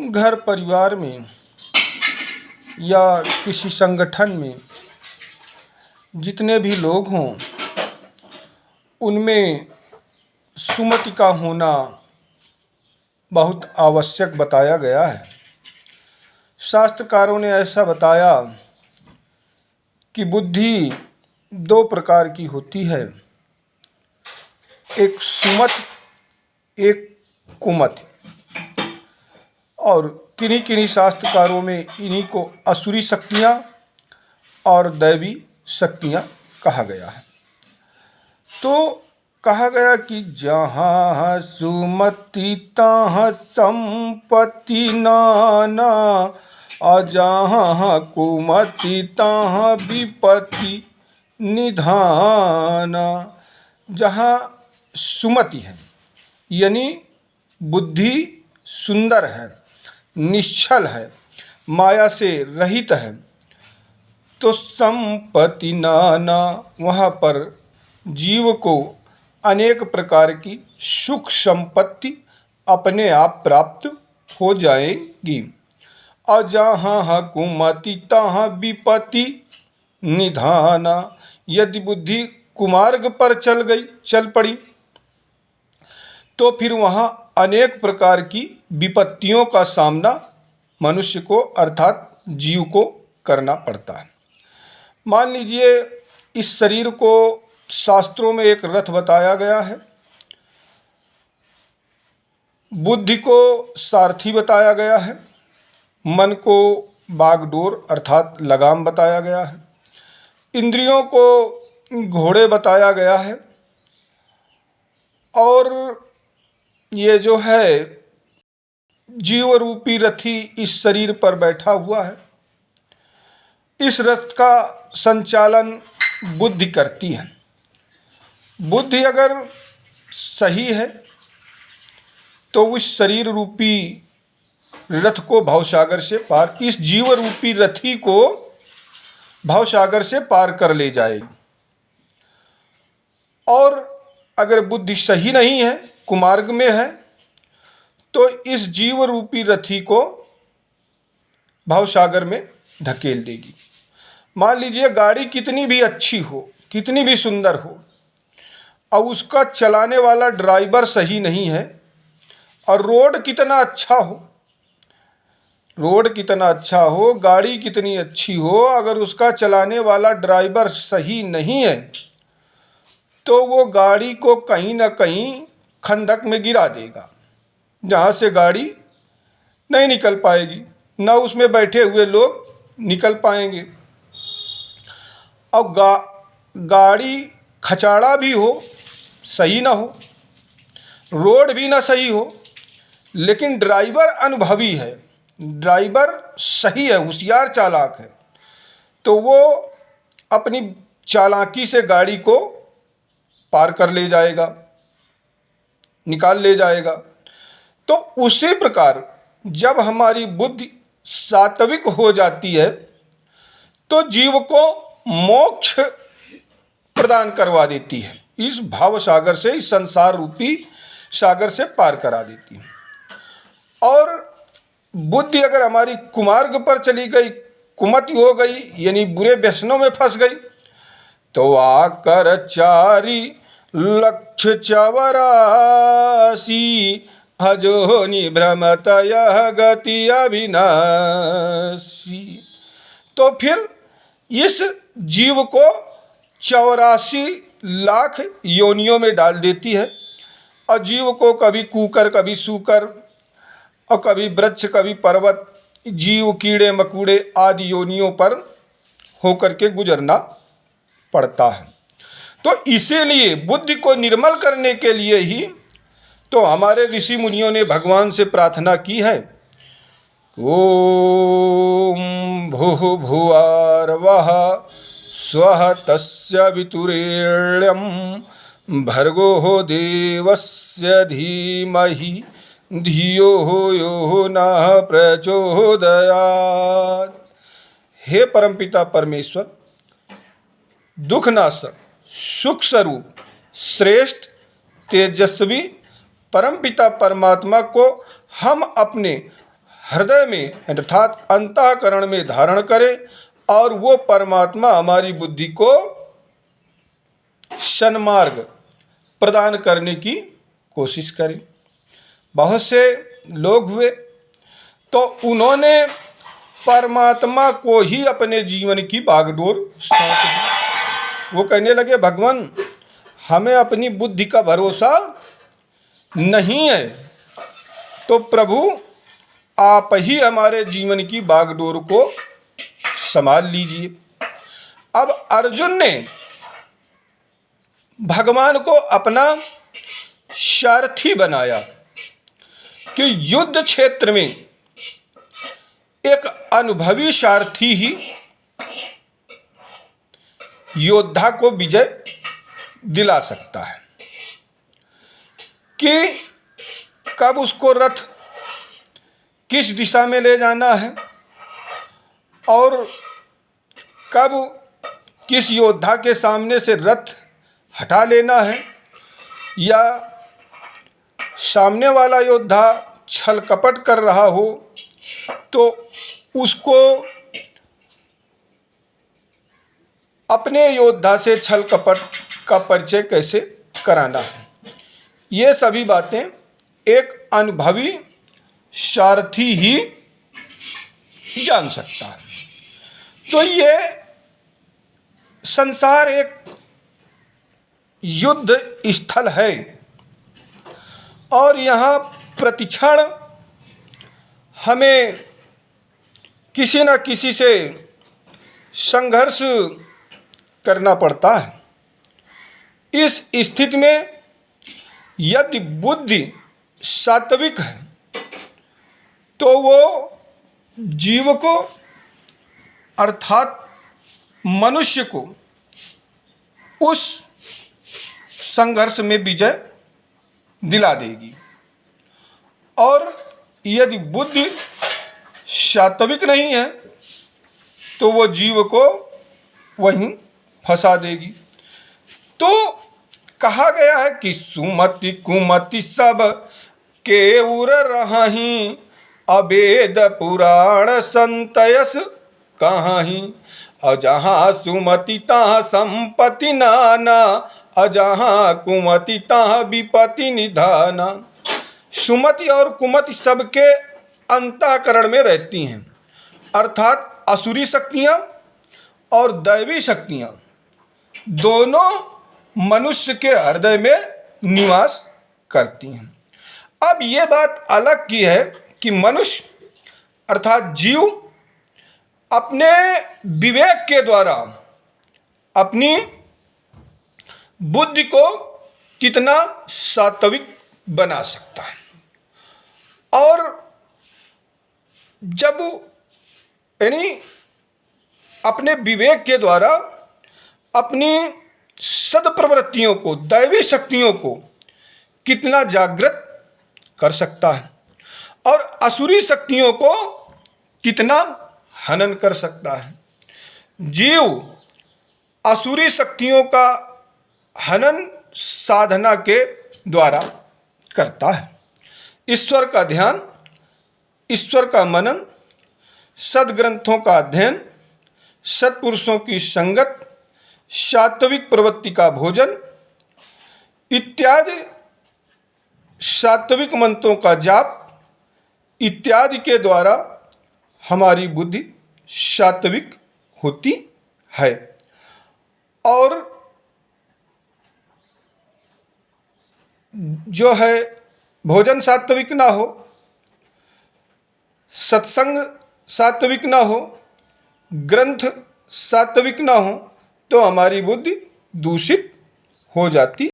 घर परिवार में या किसी संगठन में जितने भी लोग हों उनमें सुमति का होना बहुत आवश्यक बताया गया है। शास्त्रकारों ने ऐसा बताया कि बुद्धि दो प्रकार की होती है, एक सुमति एक कुमति। और किन्हीं किन्हीं शास्त्रकारों में इन्हीं को असुरी शक्तियाँ और दैवी शक्तियाँ कहा गया है। तो कहा गया कि जहाँ सुमति तहाँ संपत्ति नाना, और जहाँ कुमति तहाँ विपत्ति निधाना। जहाँ सुमति है यानी बुद्धि सुंदर है, निश्चल है, माया से रहित है, तो संपत्ति नाना, वहाँ पर जीव को अनेक प्रकार की सुख संपत्ति अपने आप प्राप्त हो जाएगी। और जहाँ कुमति तहाँ विपत्ति निधाना। यदि बुद्धि कुमार्ग पर चल पड़ी तो फिर वहाँ अनेक प्रकार की विपत्तियों का सामना मनुष्य को अर्थात जीव को करना पड़ता है। मान लीजिए इस शरीर को शास्त्रों में एक रथ बताया गया है, बुद्धि को सारथी बताया गया है, मन को बागडोर अर्थात लगाम बताया गया है, इंद्रियों को घोड़े बताया गया है, और ये जो है जीव रूपी रथी इस शरीर पर बैठा हुआ है। इस रथ का संचालन बुद्धि करती है। बुद्धि अगर सही है तो उस शरीर रूपी रथ को भवसागर से पार, इस जीव रूपी रथी को भवसागर से पार कर ले जाएगी। और अगर बुद्धि सही नहीं है, कुमार्ग में है, तो इस जीव रूपी रथी को भवसागर में धकेल देगी। मान लीजिए गाड़ी कितनी भी अच्छी हो, कितनी भी सुंदर हो, और उसका चलाने वाला ड्राइवर सही नहीं है, और रोड कितना अच्छा हो, गाड़ी कितनी अच्छी हो, अगर उसका चलाने वाला ड्राइवर सही नहीं है तो वो गाड़ी को कहीं ना कहीं खंदक में गिरा देगा, जहाँ से गाड़ी नहीं निकल पाएगी, ना उसमें बैठे हुए लोग निकल पाएंगे। और गाड़ी खचाड़ा भी हो, सही ना हो, रोड भी ना सही हो, लेकिन ड्राइवर अनुभवी है, ड्राइवर सही है, होशियार चालाक है, तो वो अपनी चालाकी से गाड़ी को पार कर ले जाएगा, निकाल ले जाएगा। तो उसी प्रकार जब हमारी बुद्धि सात्विक हो जाती है तो जीव को मोक्ष प्रदान करवा देती है, इस भाव सागर से, इस संसार रूपी सागर से पार करा देती है। और बुद्धि अगर हमारी कुमार्ग पर चली गई, कुमति हो गई यानी बुरे व्यसनों में फंस गई, तो आकर चारी लक्ष्य 84 भजो निभ्रमत यह गति अविनाशी। तो फिर इस जीव को 84 लाख योनियों में डाल देती है, और जीव को कभी कूकर, कभी सूकर, और कभी वृक्ष, कभी पर्वत, जीव कीड़े मकोड़े आदि योनियों पर होकर के गुजरना पड़ता है। तो इसीलिए बुद्धि को निर्मल करने के लिए ही तो हमारे ऋषि मुनियों ने भगवान से प्रार्थना की है, ओम भूः भुवार्वः स्वः तस्य वितुरेण्यं भर्गो देवस्य धीमहि धियो यो नः प्रचोदयात्। हे परमपिता परमेश्वर, दुखनाशक, सुख स्वरूप, श्रेष्ठ, तेजस्वी परमपिता परमात्मा को हम अपने हृदय में अर्थात अंतःकरण में धारण करे और वो परमात्मा हमारी बुद्धि को सन्मार्ग प्रदान करने की कोशिश करे। बहुत से लोग हुए तो उन्होंने परमात्मा को ही अपने जीवन की बागडोर सौंप दी। वो कहने लगे भगवान हमें अपनी बुद्धि का भरोसा नहीं है, तो प्रभु आप ही हमारे जीवन की बागडोर को संभाल लीजिए। अब अर्जुन ने भगवान को अपना सारथी बनाया कि युद्ध क्षेत्र में एक अनुभवी सारथी ही योद्धा को विजय दिला सकता है कि कब उसको रथ किस दिशा में ले जाना है और कब किस योद्धा के सामने से रथ हटा लेना है, या सामने वाला योद्धा छल कपट कर रहा हो तो उसको अपने योद्धा से छल कपट का परिचय कैसे कराना है। ये सभी बातें एक अनुभवी सारथी ही जान सकता है। तो ये संसार एक युद्ध स्थल है और यहाँ प्रतिक्षण हमें किसी न किसी से संघर्ष करना पड़ता है। इस स्थिति में यदि बुद्धि सात्विक है तो वो जीव को अर्थात मनुष्य को उस संघर्ष में विजय दिला देगी, और यदि बुद्धि सात्विक नहीं है तो वो जीव को वहीं फंसा देगी। तो कहा गया है कि सुमति कुमति सब के उर रही, अवेद पुराण संतयस कहाही, अजहाँ सुमति तहाँ संपत्ति नाना, अजहाँ कुमति तहाँ विपत्ति निधाना। सुमति और कुमति सबके अंतःकरण में रहती हैं, अर्थात असुरी शक्तियाँ और दैवी शक्तियाँ दोनों मनुष्य के हृदय में निवास करती हैं। अब ये बात अलग की है कि मनुष्य अर्थात जीव अपने विवेक के द्वारा अपनी बुद्धि को कितना सात्विक बना सकता है, और जब यानी अपने विवेक के द्वारा अपनी सद्प्रवृत्तियों को दैवी शक्तियों को कितना जागृत कर सकता है और असुरी शक्तियों को कितना हनन कर सकता है। जीव असुरी शक्तियों का हनन साधना के द्वारा करता है। ईश्वर का ध्यान, ईश्वर का मनन, सद्ग्रंथों का अध्ययन, सत्पुरुषों की संगत, सात्विक प्रवृत्ति का भोजन इत्यादि, सात्विक मंत्रों का जाप इत्यादि के द्वारा हमारी बुद्धि सात्विक होती है। और जो है भोजन सात्विक ना हो, सत्संग सात्विक ना हो, ग्रंथ सात्विक ना हो तो हमारी बुद्धि दूषित हो जाती